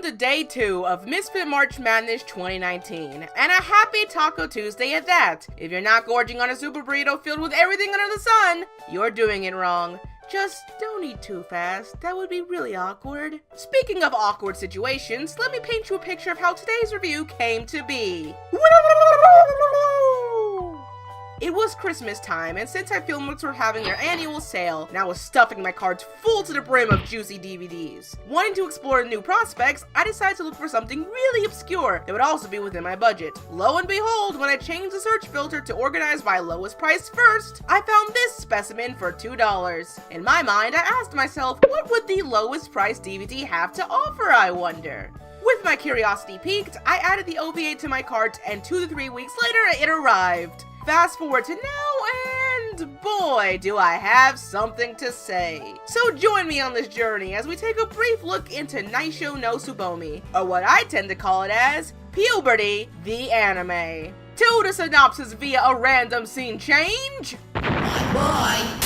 Welcome to day 2 of Misfit March Madness 2019, and a happy Taco Tuesday at that. If you're not gorging on a super burrito filled with everything under the sun, you're doing it wrong. Just don't eat too fast, that would be really awkward. Speaking of awkward situations, let me paint you a picture of how today's review came to be. It was Christmas time, and Sentai Filmworks were having their annual sale, and I was stuffing my carts full to the brim of juicy DVDs. Wanting to explore new prospects, I decided to look for something really obscure that would also be within my budget. Lo and behold, when I changed the search filter to organize by lowest price first, I found this specimen for $2. In my mind, I asked myself, what would the lowest price DVD have to offer, I wonder? With my curiosity piqued, I added the OVA to my cart, and 2 to 3 weeks later, it arrived. Fast forward to now, and boy, do I have something to say. So join me on this journey as we take a brief look into Naisho no Tsubomi, or what I tend to call it as, PUBERTY, the anime. To the synopsis via a random scene change. Bye.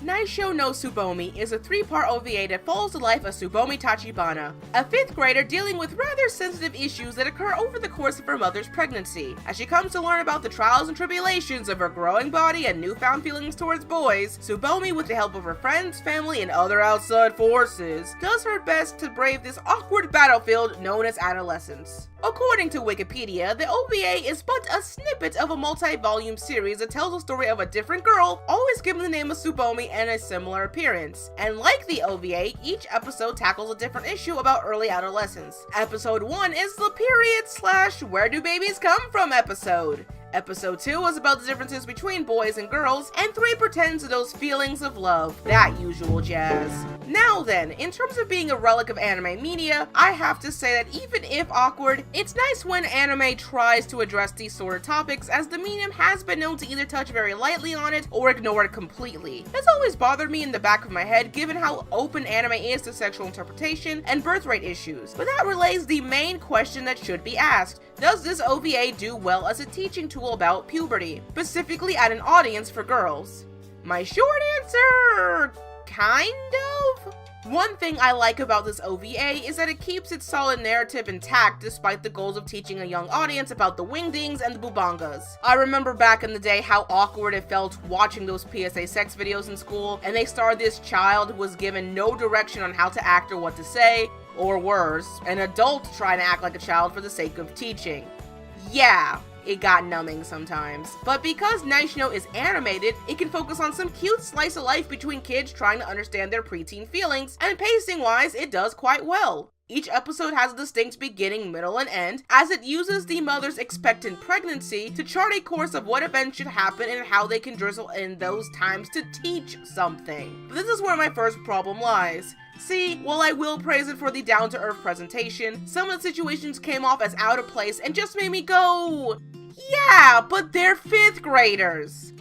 Naisho no Tsubomi is a 3-part OVA that follows the life of Tsubomi Tachibana, a 5th grader dealing with rather sensitive issues that occur over the course of her mother's pregnancy. As she comes to learn about the trials and tribulations of her growing body and newfound feelings towards boys, Tsubomi, with the help of her friends, family, and other outside forces, does her best to brave this awkward battlefield known as adolescence. According to Wikipedia, the OVA is but a snippet of a multi-volume series that tells the story of a different girl, always given the name of Tsubomi and a similar appearance. And like the OVA, each episode tackles a different issue about early adolescence. Episode 1 is the period / where do babies come from episode. Episode 2 was about the differences between boys and girls, and 3 pertains to those feelings of love, that usual jazz. Now then, in terms of being a relic of anime media, I have to say that even if awkward, it's nice when anime tries to address these sort of topics, as the medium has been known to either touch very lightly on it or ignore it completely. It's always bothered me in the back of my head given how open anime is to sexual interpretation and birthright issues, but that relays the main question that should be asked. Does this OVA do well as a teaching tool about puberty, specifically at an audience for girls? My short answer, kind of. One thing I like about this OVA is that it keeps its solid narrative intact despite the goals of teaching a young audience about the wingdings and the bubangas. I remember back in the day how awkward it felt watching those PSA sex videos in school, and they starred this child who was given no direction on how to act or what to say, or worse, an adult trying to act like a child for the sake of teaching. Yeah, it got numbing sometimes. But because Naisho is animated, it can focus on some cute slice of life between kids trying to understand their preteen feelings, and pacing-wise, it does quite well. Each episode has a distinct beginning, middle, and end, as it uses the mother's expectant pregnancy to chart a course of what events should happen and how they can drizzle in those times to teach something. But this is where my first problem lies. See, while I will praise it for the down-to-earth presentation, some of the situations came off as out of place and just made me go, yeah, but they're 5th graders.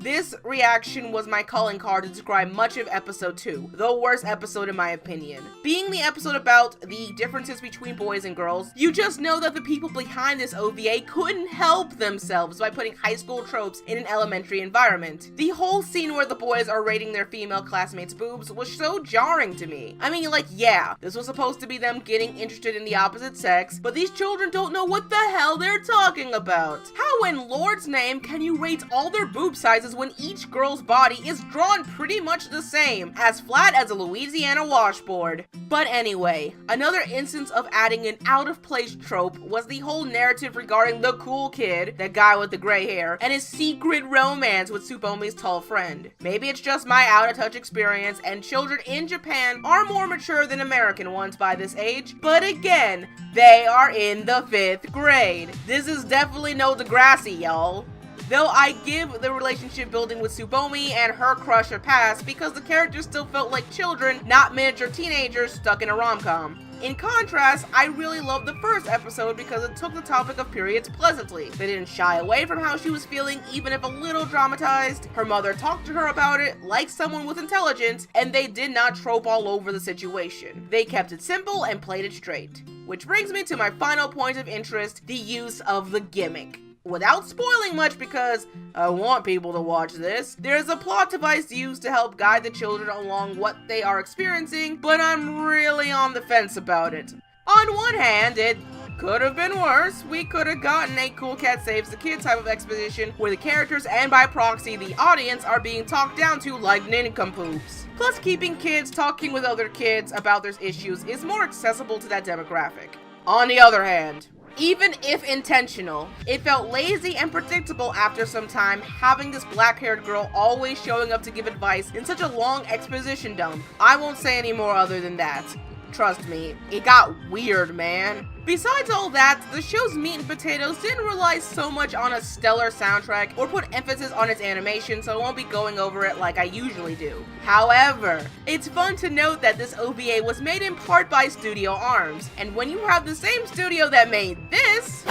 This reaction was my calling card to describe much of episode 2, the worst episode in my opinion. Being the episode about the differences between boys and girls, you just know that the people behind this OVA couldn't help themselves by putting high school tropes in an elementary environment. The whole scene where the boys are rating their female classmates' boobs was so jarring to me. I mean, like, yeah, this was supposed to be them getting interested in the opposite sex, but these children don't know what the hell they're talking about. How in Lord's name can you rate all their boob sizes when each girl's body is drawn pretty much the same, as flat as a Louisiana washboard? But anyway, another instance of adding an out-of-place trope was the whole narrative regarding the cool kid, that guy with the gray hair, and his secret romance with Tsubomi's tall friend. Maybe it's just my out-of-touch experience, and children in Japan are more mature than American ones by this age, but again, they are in the 5th grade. This is definitely no Degrassi, y'all. Though I give the relationship building with Tsubomi and her crush a pass because the characters still felt like children, not miniature teenagers stuck in a rom-com. In contrast, I really loved the first episode because it took the topic of periods pleasantly. They didn't shy away from how she was feeling, even if a little dramatized. Her mother talked to her about it like someone with intelligence, and they did not trope all over the situation. They kept it simple and played it straight. Which brings me to my final point of interest, the use of the gimmick. Without spoiling much because I want people to watch this, there's a plot device used to help guide the children along what they are experiencing, but I'm really on the fence about it. On one hand, it could have been worse. We could have gotten a cool cat saves the kid type of exposition where the characters and by proxy the audience are being talked down to like nincompoops. Plus, keeping kids talking with other kids about their issues is more accessible to that demographic. On the other hand, even if intentional, it felt lazy and predictable after some time, having this black-haired girl always showing up to give advice in such a long exposition dump. I won't say any more other than that. Trust me, it got weird, man. Besides all that, the show's meat and potatoes didn't rely so much on a stellar soundtrack or put emphasis on its animation, so I won't be going over it like I usually do. However, it's fun to note that this OVA was made in part by Studio Arms, and when you have the same studio that made this,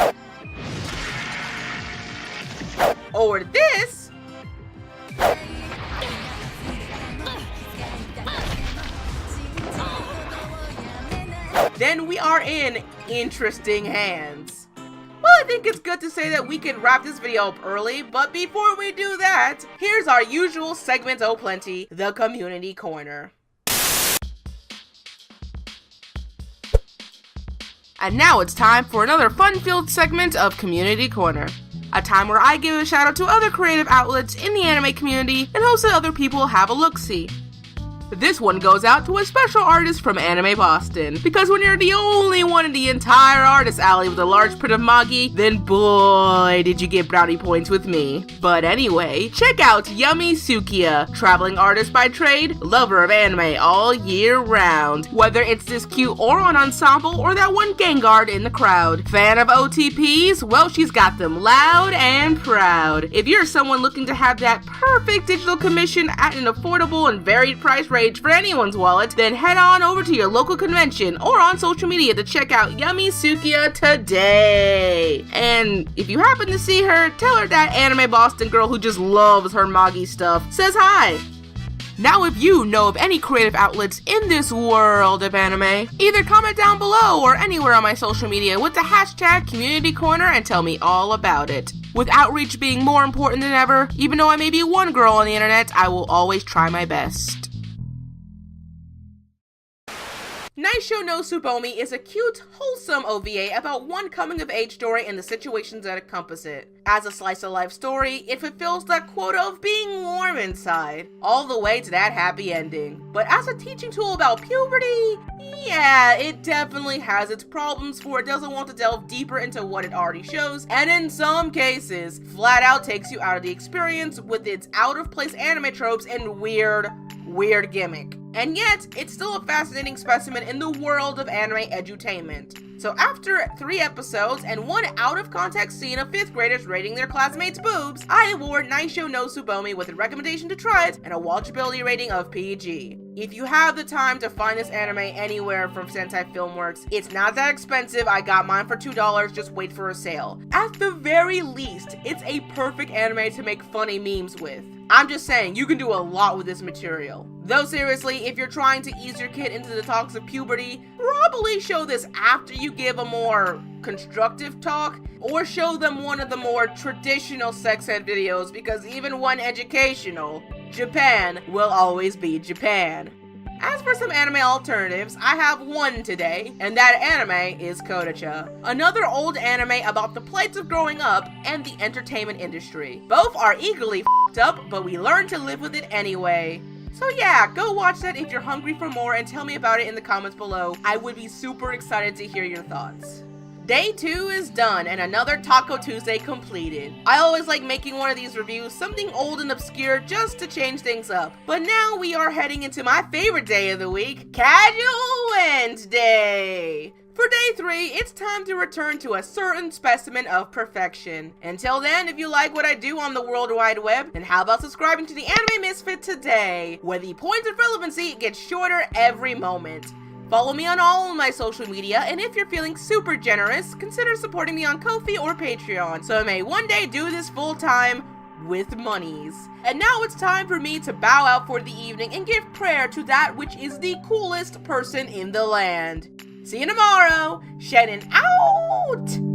or this, then we are in interesting hands. Well, I think it's good to say that we can wrap this video up early, but before we do that, here's our usual segment oh plenty, the Community Corner. And now it's time for another fun-filled segment of Community Corner. A time where I give a shout out to other creative outlets in the anime community and hope that other people have a look-see. This one goes out to a special artist from Anime Boston, because when you're the only one in the entire artist alley with a large print of Magi, then boy did you get brownie points with me. But anyway, check out Yummy Sukia, traveling artist by trade, lover of anime all year round. Whether it's this cute Oron ensemble or that one Gengar in the crowd. Fan of OTPs? Well, she's got them loud and proud. If you're someone looking to have that perfect digital commission at an affordable and varied price range for anyone's wallet, then head on over to your local convention or on social media to check out Yummy Sukia today. And if you happen to see her, tell her that Anime Boston girl who just loves her Magi stuff says hi. Now, if you know of any creative outlets in this world of anime, either comment down below or anywhere on my social media with the hashtag Community Corner and tell me all about it. With outreach being more important than ever, even though I may be one girl on the internet, I will always try my best. Naisho no Tsubomi is a cute, wholesome OVA about one coming-of-age story and the situations that encompass it. As a slice-of-life story, it fulfills that quota of being warm inside, all the way to that happy ending. But as a teaching tool about puberty, yeah, it definitely has its problems, for it doesn't want to delve deeper into what it already shows, and in some cases, flat out takes you out of the experience with its out-of-place anime tropes and weird gimmick. And yet, it's still a fascinating specimen in the world of anime edutainment. So after 3 episodes and one out-of-context scene of 5th graders rating their classmates' boobs, I award Naisho no Tsubomi with a recommendation to try it and a watchability rating of PG. If you have the time to find this anime anywhere from Sentai Filmworks, it's not that expensive. I got mine for $2, just wait for a sale. At the very least, it's a perfect anime to make funny memes with. I'm just saying, you can do a lot with this material. Though seriously, if you're trying to ease your kid into the talks of puberty, probably show this after you give a more constructive talk, or show them one of the more traditional sex ed videos, because even when educational, Japan will always be Japan. As for some anime alternatives, I have one today, and that anime is Kodacha, another old anime about the plights of growing up and the entertainment industry. Both are equally f***ed up, but we learn to live with it anyway. So yeah, go watch that if you're hungry for more and tell me about it in the comments below. I would be super excited to hear your thoughts. Day 2 is done and another Taco Tuesday completed. I always like making one of these reviews, something old and obscure just to change things up. But now we are heading into my favorite day of the week, Casual Wednesday. For day 3, it's time to return to a certain specimen of perfection. Until then, if you like what I do on the World Wide Web, then how about subscribing to the Anime Misfit today, where the points of relevancy gets shorter every moment. Follow me on all of my social media, and if you're feeling super generous, consider supporting me on Ko-fi or Patreon, so I may one day do this full time with monies. And now it's time for me to bow out for the evening and give prayer to that which is the coolest person in the land. See you tomorrow. Shannen out!